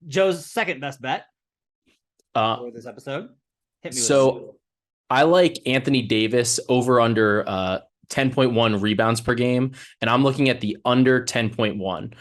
Joe's second best bet Uh, for this episode. Hit me with it. so I like Anthony Davis over under 10.1 rebounds per game, and I'm looking at the under 10.1.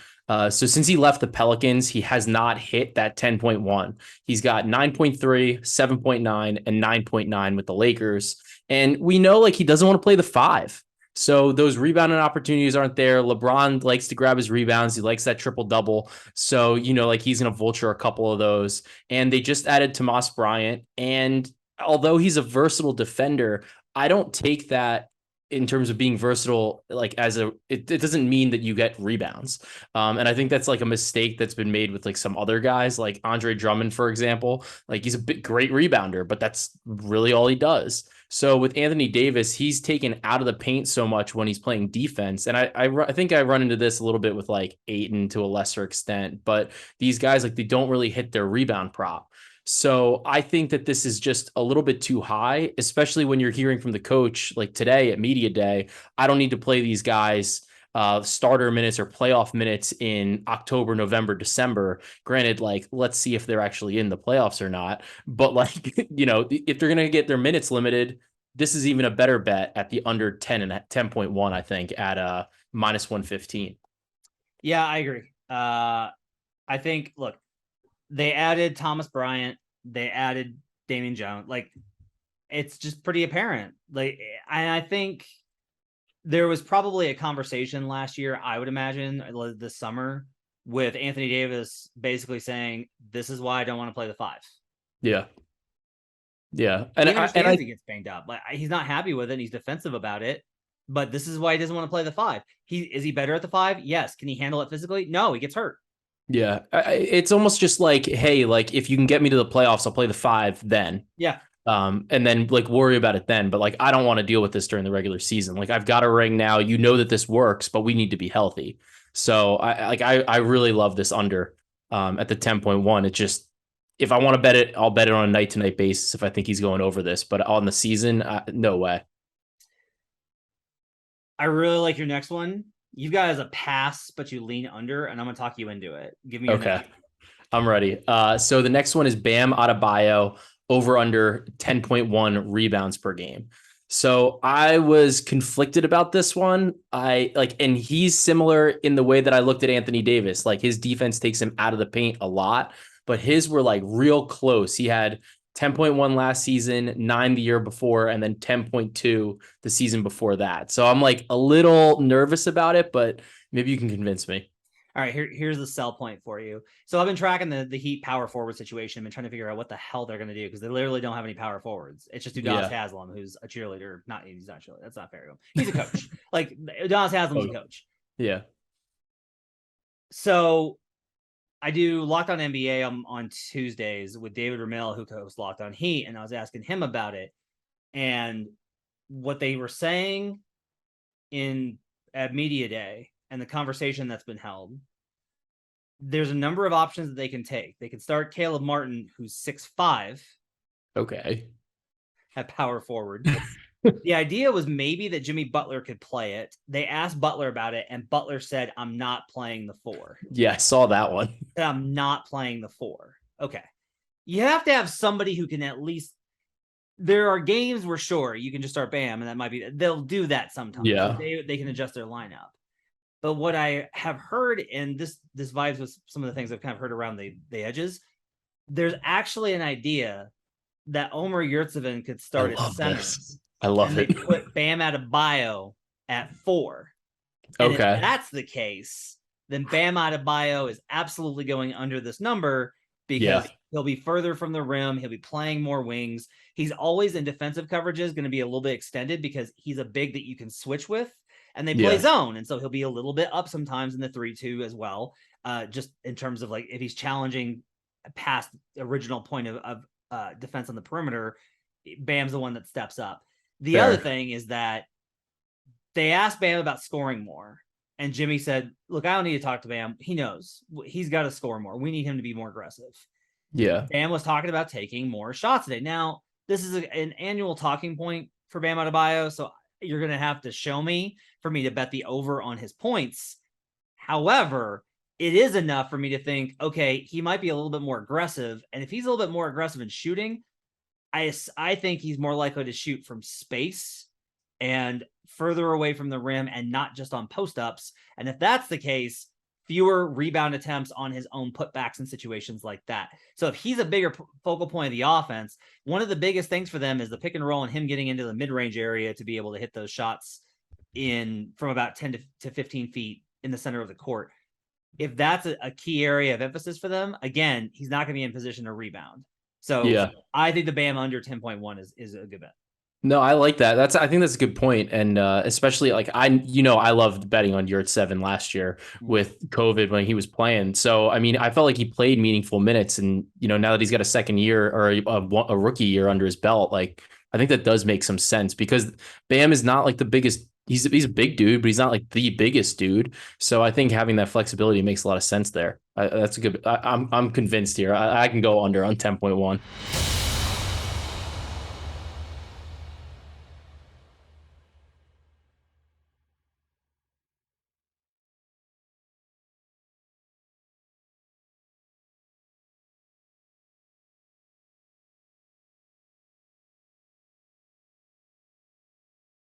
So since he left the Pelicans, he has not hit that 10.1. He's got 9.3, 7.9, and 9.9 with the Lakers. And we know like he doesn't want to play the five. So those rebounding opportunities aren't there. LeBron likes to grab his rebounds. He likes that triple double. So, like he's going to vulture a couple of those. And they just added Tomas Bryant. And although he's a versatile defender, I don't take that in terms of being versatile, like it doesn't mean that you get rebounds. And I think that's like a mistake that's been made with like some other guys, like Andre Drummond, for example. Like he's a great rebounder, but that's really all he does. So with Anthony Davis, he's taken out of the paint so much when he's playing defense. And I think I run into this a little bit with like Ayton to a lesser extent, but these guys, like they don't really hit their rebound prop. So I think that this is just a little bit too high, especially when you're hearing from the coach like today at media day. I don't need to play these guys starter minutes or playoff minutes in October, November, December. Granted, like let's see if they're actually in the playoffs or not. But like, if they're gonna get their minutes limited, this is even a better bet at the under 10 and 10.1, I think, at minus 115. Yeah, I agree. I think look, they added Thomas Bryant, they added Damian Jones. Like it's just pretty apparent. Like I think there was probably a conversation last year, I would imagine, this summer, with Anthony Davis basically saying, "This is why I don't want to play the five." Yeah. Yeah. He understands he gets banged up. Like he's not happy with it. And he's defensive about it. But this is why he doesn't want to play the five. Is he better at the five? Yes. Can he handle it physically? No, he gets hurt. Yeah, it's almost just like, hey, like if you can get me to the playoffs, I'll play the five then. Yeah. And then like worry about it then. But like I don't want to deal with this during the regular season. Like I've got a ring now. You know that this works, but we need to be healthy. So I really love this under at the 10.1. It just if I want to bet it, I'll bet it on a night to night basis if I think he's going over this. But on the season, no way. I really like your next one. You've got as a pass, but you lean under, and I'm gonna talk you into it. Give me your Okay. next. I'm ready. So the next one is Bam Adebayo over under 10.1 rebounds per game. So I was conflicted about this one. And he's similar in the way that I looked at Anthony Davis. Like his defense takes him out of the paint a lot, but his were like real close. He had 10.1 last season, 9 the year before, and then 10.2 the season before that. So I'm like a little nervous about it, but maybe you can convince me. All right, here's the sell point for you. So I've been tracking the Heat power forward situation and trying to figure out what the hell they're going to do because they literally don't have any power forwards. It's just Udonis Haslem, who's a cheerleader. He's not a cheerleader. That's not fair to him. He's a coach. Like Udonis Haslem's a coach. Yeah. So I do Locked On NBA on Tuesdays with David Ramil, who hosts Locked On Heat, and I was asking him about it. And what they were saying at media day and the conversation that's been held, there's a number of options that they can take. They can start Caleb Martin, who's 6'5". Okay. At power forward. The idea was maybe that Jimmy Butler could play it. They asked Butler about it, and Butler said, "I'm not playing the 4." Yeah, I saw that one. I'm not playing the 4. Okay. You have to have somebody who can at least. There are games where, sure, you can just start Bam, and that might be. They'll do that sometimes. Yeah. They can adjust their lineup. But what I have heard, and this vibes with some of the things I've kind of heard around the edges, there's actually an idea that Omer Yurtseven could start at center. I love it. They put Bam Adebayo at 4. And okay. If that's the case, then Bam Adebayo is absolutely going under this number because he'll be further from the rim. He'll be playing more wings. He's always in defensive coverages, going to be a little bit extended because he's a big that you can switch with. And they play zone. And so he'll be a little bit up sometimes in the 3-2 as well. Just in terms of like if he's challenging past the original point of defense on the perimeter, Bam's the one that steps up. The other thing is that they asked Bam about scoring more. And Jimmy said, look, I don't need to talk to Bam. He knows he's got to score more. We need him to be more aggressive. Yeah. Bam was talking about taking more shots today. Now, this is an annual talking point for Bam Adebayo. So you're going to have to show me for me to bet the over on his points. However, it is enough for me to think, okay, he might be a little bit more aggressive. And if he's a little bit more aggressive in shooting, I think he's more likely to shoot from space and further away from the rim and not just on post ups. And if that's the case, fewer rebound attempts on his own putbacks in situations like that. So if he's a bigger focal point of the offense, one of the biggest things for them is the pick and roll and him getting into the mid-range area to be able to hit those shots in from about 10 to 15 feet in the center of the court. If that's a key area of emphasis for them, again, he's not going to be in position to rebound. So I think the Bam under 10.1 is a good bet. No, I like that. I think that's a good point. And especially like I loved betting on Yurt 7 last year with COVID when he was playing. So, I mean, I felt like he played meaningful minutes, and, now that he's got a second year or a rookie year under his belt, like, I think that does make some sense, because Bam is not like the biggest. He's a big dude, but he's not like the biggest dude. So I think having that flexibility makes a lot of sense there. That's a good. I'm convinced here. I can go under on 10.1.